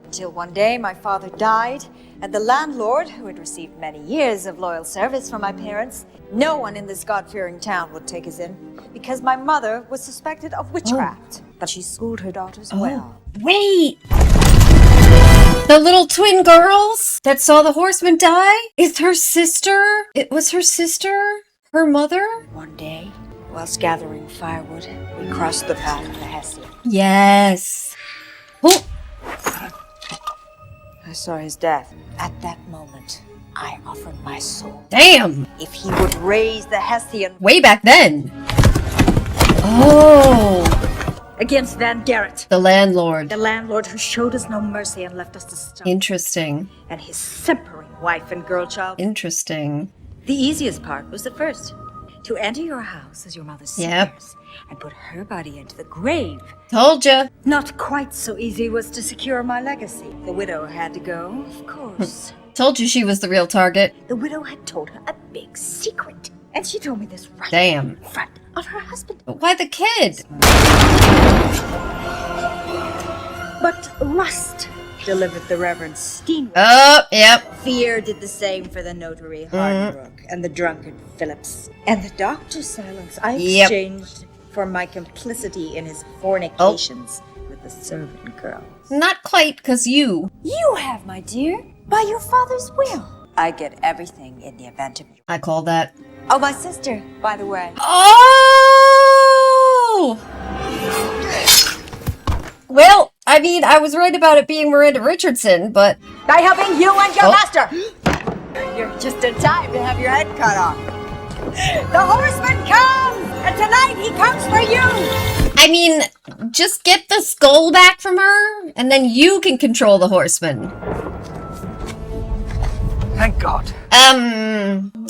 Until one day my father died, and the landlord, who had received many years of loyal service from my parents, no one in this God-fearing town would take us in, because my mother was suspected of witchcraft. But she schooled her daughters well. Wait! The little twin girls that saw the horseman die? Is her sister? It was her sister? Her mother? One day, whilst gathering firewood, we crossed the path of the Hessian. Yes. Oh. I saw his death. At that moment, I offered my soul. Damn! If he would raise the Hessian Way back then. Oh. against Van Garrett. The landlord. The landlord who showed us no mercy and left us to starve. Interesting. And his simpering wife and girl child. Interesting. The easiest part was the first. To enter your house as your mother's Yep. sinners and put her body into the grave. Told ya. Not quite so easy was to secure my legacy. The widow had to go, of course. Told you she was the real target. The widow had told her a big secret. And she told me this right Damn. in front of her husband. But why the kid? But Rust delivered the Reverend Steenway. Oh, yep. Fear did the same for the notary Hardbrook and the drunkard Phillips. And the doctor's silence I exchanged for my complicity in his fornications with the servant girl. Not quite, 'cause you. You have, my dear, by your father's will. I get everything in the event of you. I call that. Oh, my sister, by the way. Oh! Well, I mean, I was right about it being Miranda Richardson, but... By helping you and your master! You're just in time to have your head cut off. The horseman comes! And tonight he comes for you! I mean, just get the skull back from her, and then you can control the horseman. Thank God.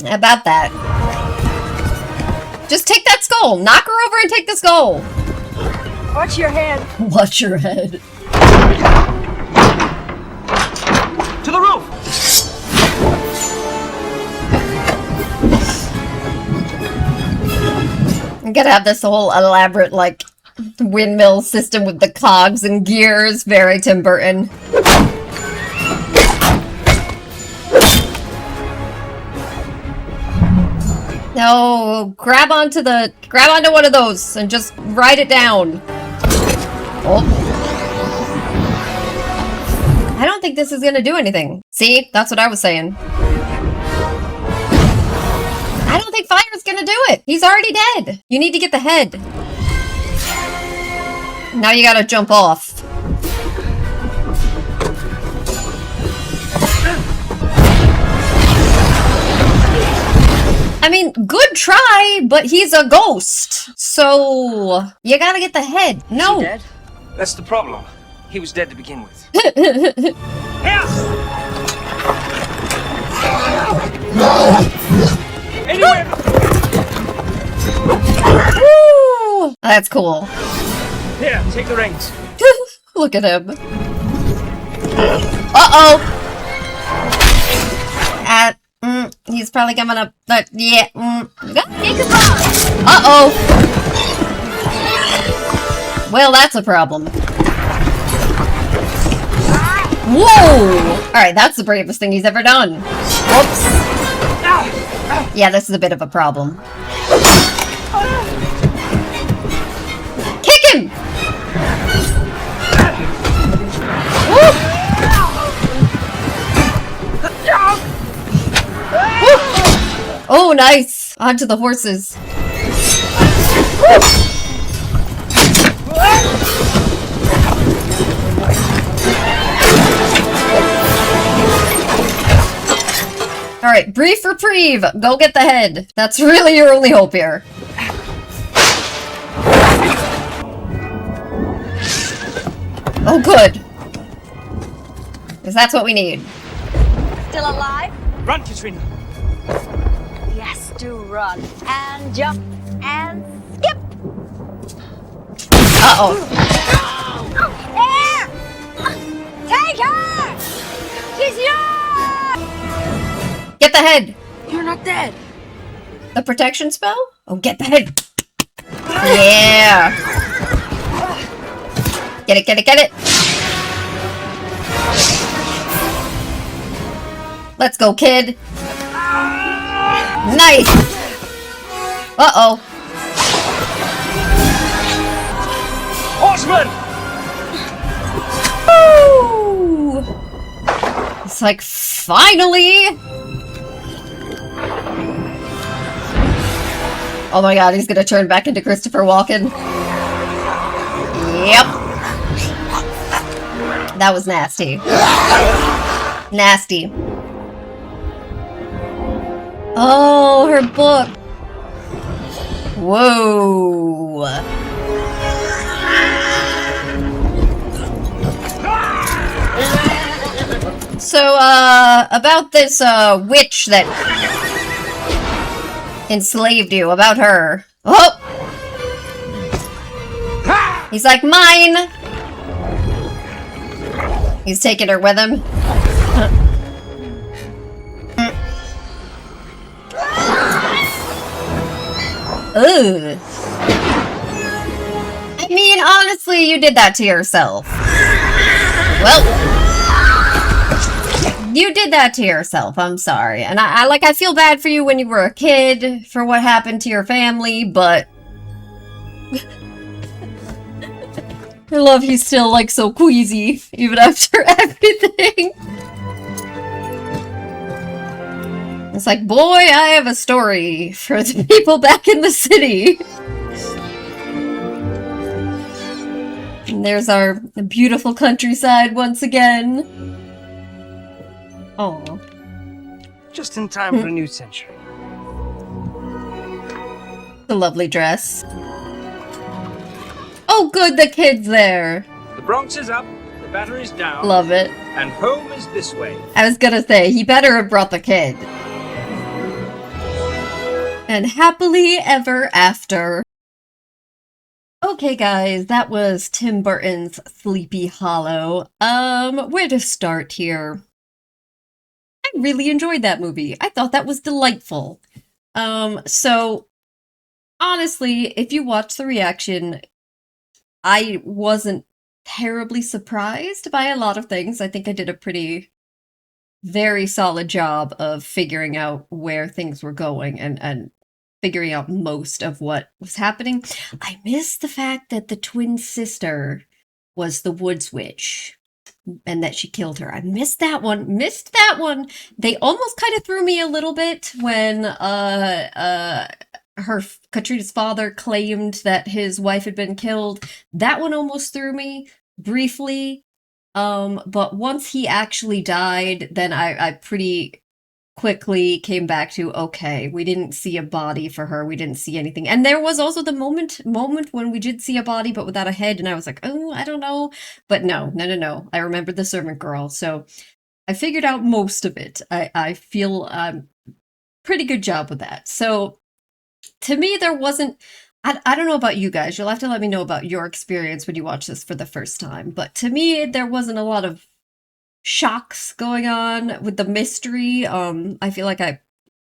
About that. Just take that skull. Knock her over and take the skull. Watch your head. Watch your head. To the roof! I'm gonna have this whole elaborate, like, windmill system with the cogs and gears. Very Tim Burton. No, grab onto one of those and just ride it down. Oh. I don't think this is gonna do anything. See, that's what I was saying. think fire's gonna do it. He's already dead. You need to get the head. Now you gotta jump off. I mean, good try, but he's a ghost. So, you gotta get the head. No. Is he dead? That's the problem. He was dead to begin with. Anyway. Woo! That's cool. Here, take the reins. Look at him. Uh-oh. He's probably coming up. Yeah. Uh-oh. Well, that's a problem. Whoa! Alright, that's the bravest thing he's ever done. Whoops. Yeah, this is a bit of a problem. Kick him! Woo! Oh, nice! Onto the horses. Alright, brief reprieve! Go get the head. That's really your only hope here. Oh, good. Because that's what we need. Still alive? Run, Katrina. Yes, do run. And jump. And skip. Uh-oh. There! Take her! She's yours! Get the head! You're not dead. The protection spell? Oh, get the head! Yeah! Get it, get it, get it! Let's go, kid! Nice! Uh-oh. Horseman! Woo! It's like, finally! Oh my god, he's gonna turn back into Christopher Walken. Yep. That was nasty. Nasty. Oh, her book. Whoa. So, about this, witch that enslaved you, about her. Oh! He's like, mine! He's taking her with him. Ugh. I mean, honestly, you did that to yourself. Well, you did that to yourself. I'm sorry. And I feel bad for you when you were a kid for what happened to your family, but I love he's still, like, so queasy, even after everything. It's like, boy, I have a story for the people back in the city. And there's our beautiful countryside once again. Oh. Just in time for a new century. The lovely dress. Oh, good, the kid's there. The Bronx is up, the battery's down. Love it. And home is this way. I was gonna say, he better have brought the kid. And happily ever after. Okay, guys, that was Tim Burton's Sleepy Hollow. Where to start here? I really enjoyed that movie. I thought that was delightful. So, honestly, if you watch the reaction, I wasn't terribly surprised by a lot of things. I think I did a very solid job of figuring out where things were going and figuring out most of what was happening. I missed the fact that the twin sister was the Woods Witch. and that she killed her. I missed that one. Missed that one. They almost kind of threw me a little bit when Katrina's father claimed that his wife had been killed. That one almost threw me briefly. But once he actually died, then I pretty quickly came back to, okay, we didn't see a body for her. We didn't see anything. And there was also the moment when we did see a body, but without a head. And I was like, oh, I don't know. But no. I remember the servant girl. So I figured out most of it. I feel pretty good job with that. So to me, there wasn't, I don't know about you guys. You'll have to let me know about your experience when you watch this for the first time. But to me, there wasn't a lot of shocks going on with the mystery. I feel like I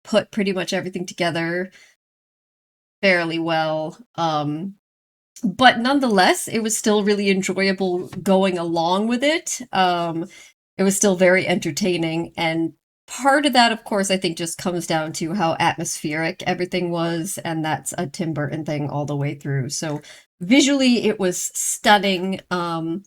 put pretty much everything together fairly well. But nonetheless, it was still really enjoyable going along with it. It was still very entertaining, and part of that, of course, I think just comes down to how atmospheric everything was, and that's a Tim Burton thing all the way through. So visually, it was stunning. Some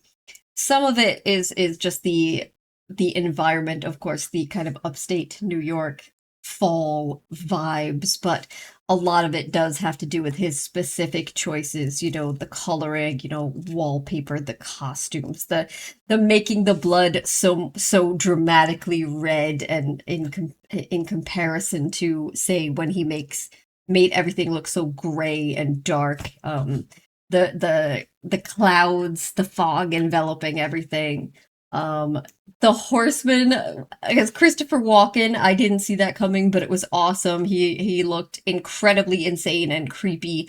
of it is just the environment, of course, the kind of upstate New York fall vibes, but a lot of it does have to do with his specific choices, you know, the coloring, you know, wallpaper, the costumes, the making the blood so dramatically red, and in comparison to, say, when he made everything look so gray and dark, the clouds, the fog enveloping everything. The horseman, I guess Christopher Walken, I didn't see that coming, but it was awesome. He looked incredibly insane and creepy.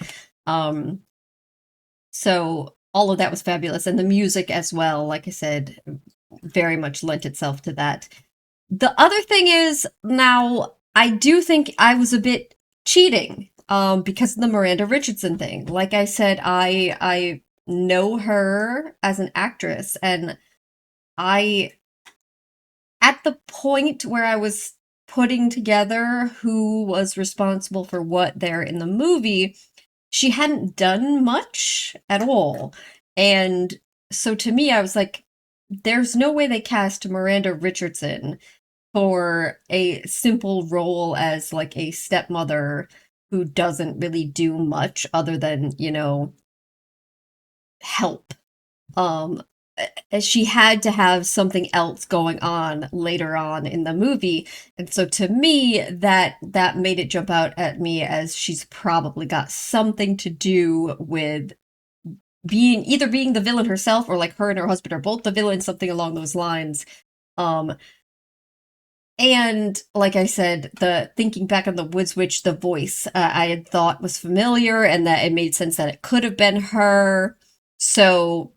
So all of that was fabulous. And the music as well, like I said, very much lent itself to that. The other thing is, now, I do think I was a bit cheating, because of the Miranda Richardson thing. Like I said, I know her as an actress, and at the point where I was putting together who was responsible for what there in the movie, she hadn't done much at all. And so to me, I was like, there's no way they cast Miranda Richardson for a simple role as like a stepmother who doesn't really do much other than, you know, help. She had to have something else going on later on in the movie. And so to me, that made it jump out at me as she's probably got something to do with either being the villain herself, or like her and her husband are both the villain, something along those lines. And like I said, the thinking back on the Woods Witch, the voice I had thought was familiar, and that it made sense that it could have been her. So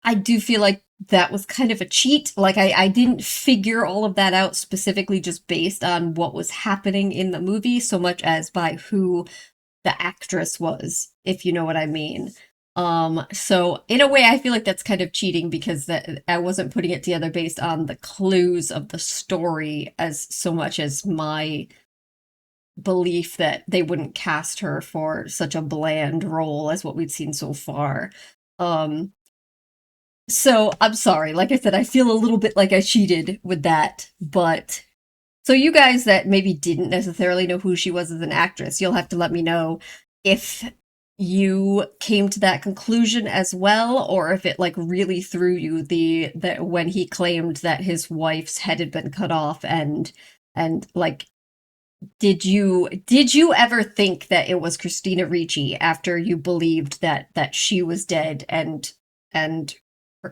I do feel like that was kind of a cheat. Like I didn't figure all of that out specifically just based on what was happening in the movie, so much as by who the actress was, if you know what I mean. So in a way, I feel like that's kind of cheating, because that I wasn't putting it together based on the clues of the story as so much as my belief that they wouldn't cast her for such a bland role as what we'd seen so far. So I'm sorry. Like I said, I feel a little bit like I cheated with that, but so you guys that maybe didn't necessarily know who she was as an actress, you'll have to let me know if you came to that conclusion as well, or if it like really threw you that when he claimed that his wife's head had been cut off, and like, did you ever think that it was Christina Ricci after you believed that she was dead and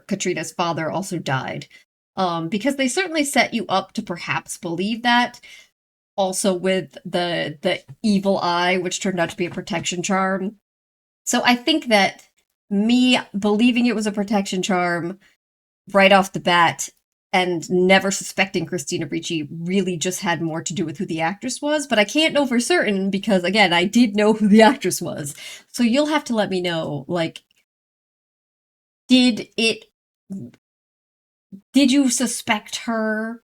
Katrina's father also died? Because they certainly set you up to perhaps believe that. Also with the evil eye, which turned out to be a protection charm. So I think that me believing it was a protection charm right off the bat and never suspecting Christina Ricci really just had more to do with who the actress was. But I can't know for certain because, again, I did know who the actress was. So you'll have to let me know, like, did you suspect her?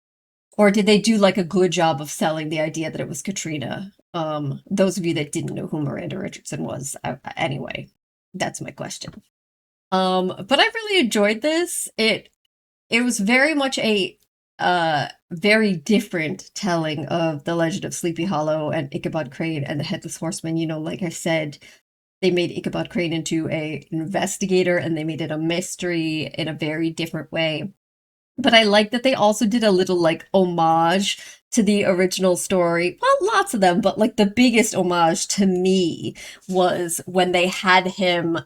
Or did they do like a good job of selling the idea that it was Katrina? Those of you that didn't know who Miranda Richardson was, anyway, that's my question. But I really enjoyed this. It was very much a very different telling of the Legend of Sleepy Hollow and Ichabod Crane and the Headless Horseman. You know, like I said, they made Ichabod Crane into a investigator and they made it a mystery in a very different way. But I like that they also did a little like homage to the original story. Well, lots of them, but like the biggest homage to me was when they had him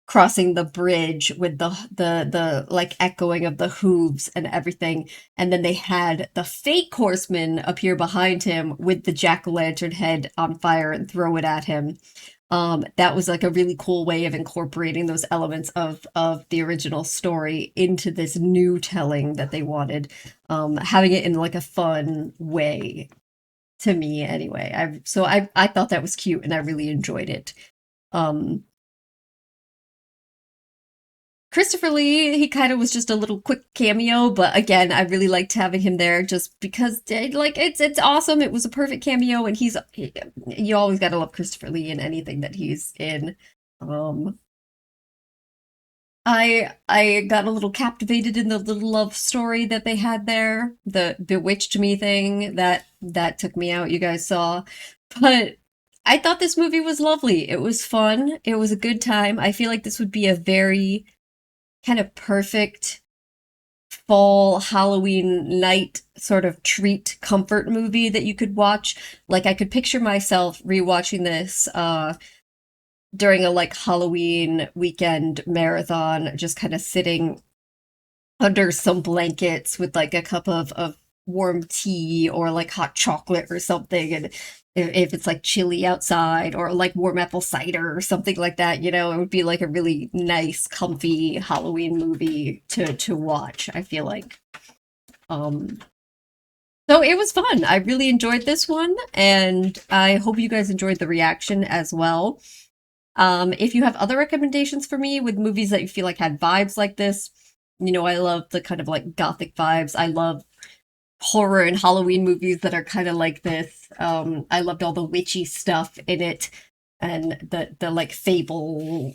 crossing the bridge with the like echoing of the hooves and everything, and then they had the fake horseman appear behind him with the jack-o'-lantern head on fire and throw it at him. That was like a really cool way of incorporating those elements of the original story into this new telling that they wanted, having it in like a fun way, to me anyway. I thought that was cute and I really enjoyed it. Christopher Lee, he kind of was just a little quick cameo, but again, I really liked having him there just because, like, it's awesome. It was a perfect cameo, and you always gotta love Christopher Lee in anything that he's in. I got a little captivated in the little love story that they had there, the bewitched me thing that took me out. You guys saw, but I thought this movie was lovely. It was fun. It was a good time. I feel like this would be a very kind of perfect fall Halloween night sort of treat comfort movie that you could watch. Like I could picture myself rewatching this during a like Halloween weekend marathon, just kind of sitting under some blankets with like a cup of warm tea or like hot chocolate or something, and if it's like chilly outside, or like warm apple cider or something like that, you know, it would be like a really nice, comfy Halloween movie to watch, I feel like. So it was fun. I really enjoyed this one, and I hope you guys enjoyed the reaction as well. If you have other recommendations for me with movies that you feel like had vibes like this, you know, I love the kind of like gothic vibes. I love horror and Halloween movies that are kind of like this. I loved all the witchy stuff in it and the like fable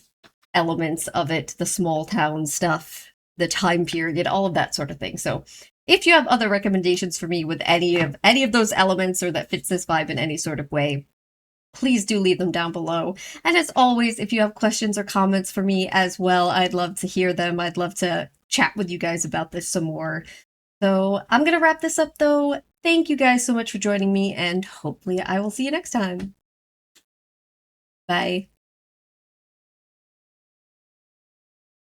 elements of it, the small town stuff, the time period, all of that sort of thing. So if you have other recommendations for me with any of those elements or that fits this vibe in any sort of way, please do leave them down below. And as always, if you have questions or comments for me as well, I'd love to hear them. I'd love to chat with you guys about this some more. So I'm going to wrap this up though. Thank you guys so much for joining me, and hopefully I will see you next time. Bye.